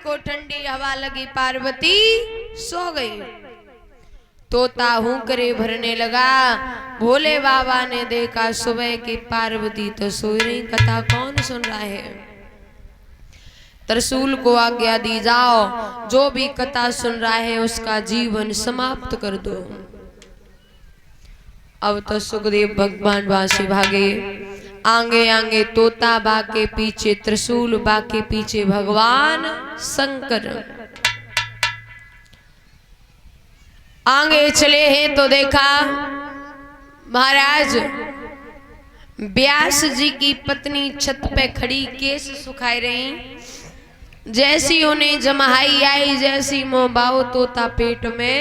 को ठंडी हवा लगी, पार्वती सो गई। तोता हूं करे भरने लगा। भोले बाबा ने देखा सुबह की पार्वती तो सोई रही, कथा कौन सुन रहा है। त्रिशूल को आज्ञा दी, जाओ जो भी कथा सुन रहा है उसका जीवन समाप्त कर दो। अब तो सुखदेव भगवान वहां से भागे। आगे आगे तोता, बाके पीछे त्रिशूल, बाके पीछे भगवान शंकर। आगे चले हैं तो देखा महाराज व्यास जी की पत्नी छत पे खड़ी केस सुखाई रही। जैसी उन्हें जमाई आई, जैसी मोबाओ तोता पेट में,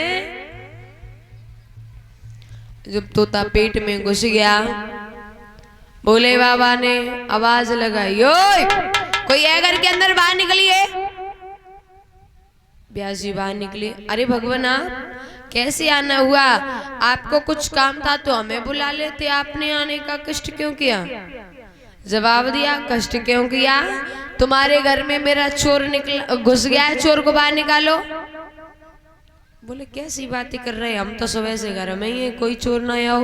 जब तोता पेट में घुस गया, भोले बाबा ने आवाज लगाई, ओए कोई है घर के अंदर, बाहर निकलिए। व्यास जी बाहर निकले। अरे भगवान आप कैसे आना हुआ, आपको कुछ काम था तो हमें बुला लेते, आपने आने का कष्ट क्यों किया। जवाब दिया, कष्ट क्यों किया, तुम्हारे घर में मेरा चोर निकला, घुस गया है, चोर को बाहर निकालो। बोले कैसी बातें कर रहे हैं, हम तो सुबह से घर में ही है, कोई चोर ना आओ।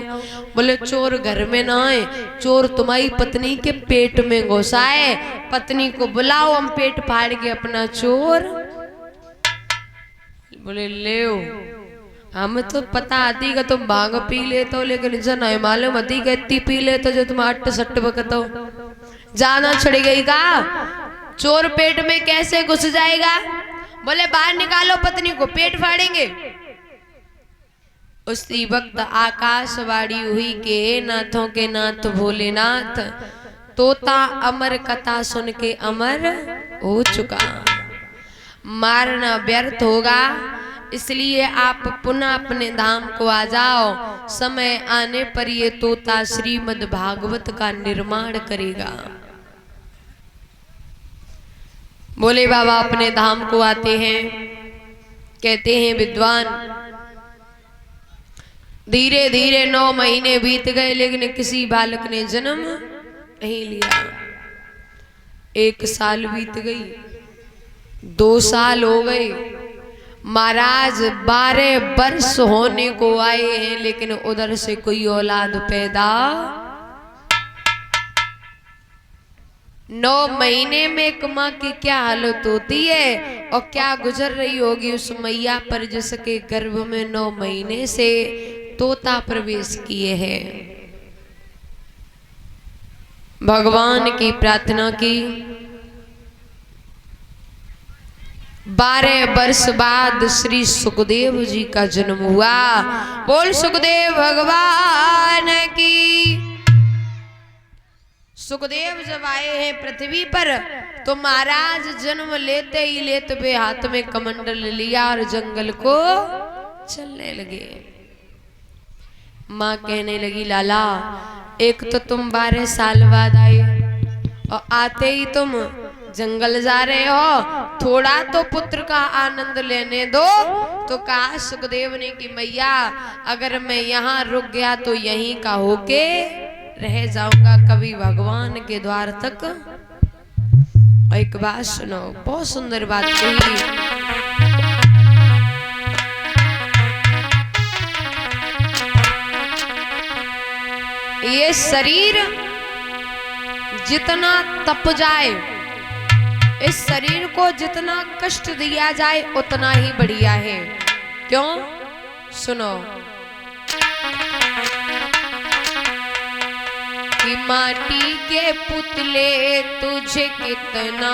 बोले चोर घर में ना आए, चोर तुम्हारी पत्नी के पेट में घुसा है, पत्नी को बुलाओ, हम पेट फाड़ के अपना चोर। बोले ले हम तो पता आती का तुम भांग पी लेते हो, लेकिन जन मालूम आती का इतनी पी लेते जो तुम अट्ट सट्ट बकतो। जाना छड़ गई का, चोर पेट में कैसे घुस जाएगा। बोले बाहर निकालो पत्नी को, पेट फाड़ेंगे। उसी वक्त आकाशवाणी हुई के नाथों के नाथ भोलेनाथ, तोता अमर कथा सुन के अमर हो चुका, मारना व्यर्थ होगा, इसलिए आप पुनः अपने धाम को आ जाओ। समय आने पर ये तोता श्रीमद् भागवत का निर्माण करेगा। भोले बाबा अपने धाम को आते हैं, कहते हैं विद्वान धीरे धीरे 9 महीने बीत गए, लेकिन किसी बालक ने जन्म नहीं लिया। 1 साल बीत गई, 2 साल हो गए, महाराज 12 वर्ष होने को आए हैं, लेकिन उधर से कोई औलाद पैदा। 9 महीने में एक माँ की क्या हालत होती है और क्या गुजर रही होगी उस मैया पर, जिसके गर्भ में 9 महीने से तोता प्रवेश किए हैं। भगवान की प्रार्थना की। 12 वर्ष बाद श्री सुखदेव जी का जन्म हुआ। बोल सुखदेव भगवान की। सुखदेव जब आए हैं पृथ्वी पर तो महाराज जन्म लेते ही लेते हुए हाथ में कमंडल लिया और जंगल को चलने लगे। माँ कहने लगी लाला, एक तो तुम 12 साल बाद आए और आते ही तुम जंगल जा रहे हो, थोड़ा तो पुत्र का आनंद लेने दो। तो कहा सुखदेव ने कि मैया अगर मैं यहाँ रुक गया तो यहीं का होके रह जाऊंगा, कभी भगवान के द्वार तक। और एक बात सुनो, बहुत सुंदर बात कही। ये शरीर जितना तप जाए, इस शरीर को जितना कष्ट दिया जाए उतना ही बढ़िया है। क्यों? सुनो कि माटी के पुतले तुझे कितना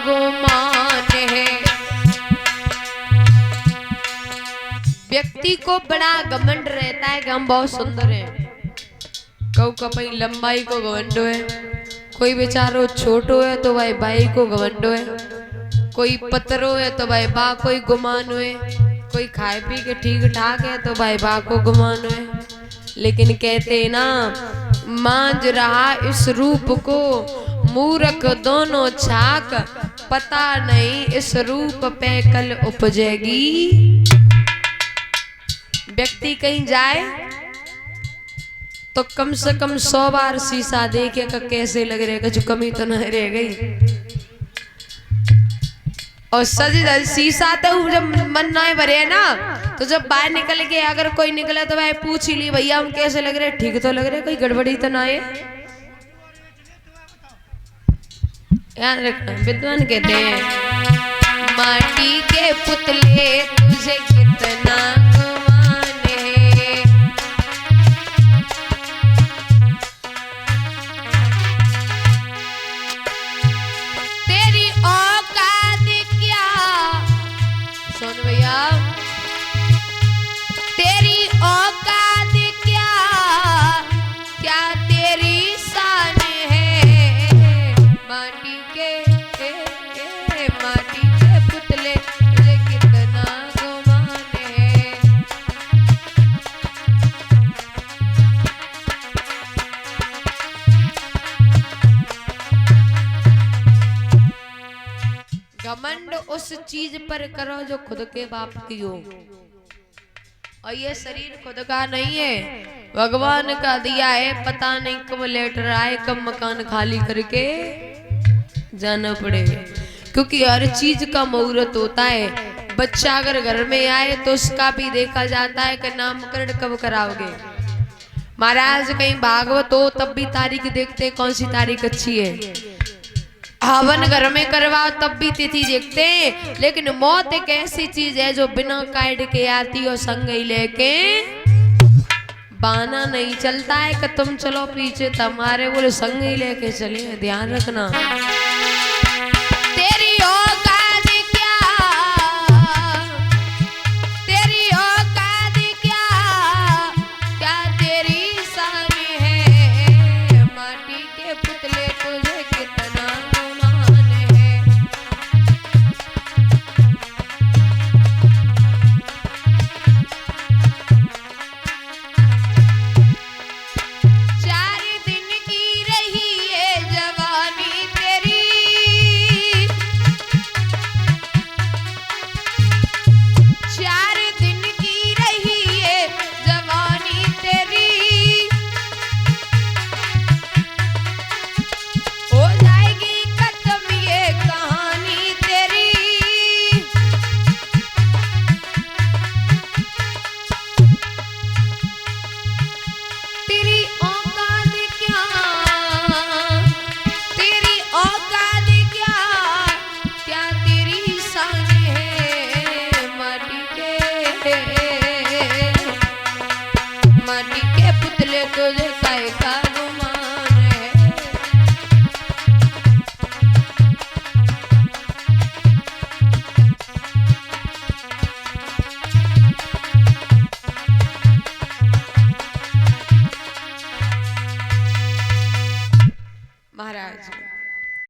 गुमान है। व्यक्ति को बड़ा घमंड रहता है कि हम बहुत सुंदर हैं। कऊ कपई लंबाई को घमंडो है, कोई बेचारो छोटो है तो भाई बाई को घमंडो है, कोई पतरो है तो भाई बा कोई गुमान है, कोई खाए पी के ठीक ठाक है तो भाई बा को गुमान है। लेकिन कहते ना, मांझ रहा इस रूप को मूर्ख दोनों छाक, पता नहीं इस रूप पे कल उपजेगी। व्यक्ति कहीं जाए तो कम से कम 100 बार शीशा देखे का कैसे लग रहेगा, जो कमी तो नहीं रह गई। और सजी शीशा तो जब मन ना भरे है ना, तो जब बाहर निकल के अगर कोई निकले तो भाई पूछ ही ली भैया हम कैसे लग रहे, ठीक तो लग रहे, कोई गड़बड़ी तो ना है। याद रखना विद्वान कहते हैं माटी के पुतले तुझे कितना गुमान है, तेरी औकात क्या, सुन भैया, तेरी औकात क्या, क्या तेरी शान है, माटी के पुतले तुझे कितना गुमान है। घमंड उस चीज पर करो जो खुद के बाप की हो, और ये शरीर खुद का नहीं है, भगवान का दिया है। पता नहीं कब लेटर आए, कब मकान खाली करके जाना पड़े, क्योंकि हर चीज का मुहूर्त होता है। बच्चा अगर घर में आए तो उसका भी देखा जाता है कि नामकरण कब कराओगे। महाराज कहीं भागवत हो तब भी तारीख देखते कौन सी तारीख अच्छी है, हवन घर में करवाओ तब भी तिथि देखते हैं। लेकिन मौत एक ऐसी चीज है जो बिना काट के आती और संग ही लेके बाना नहीं चलता है कि तुम चलो पीछे, तुम्हारे बोले संग ही लेके चले, ध्यान रखना। तेरी औकात क्या, तेरी औकात क्या, क्या तेरी शान है, माटी के पुतले तुझे कितना तुझे काय का गुमान है। महाराज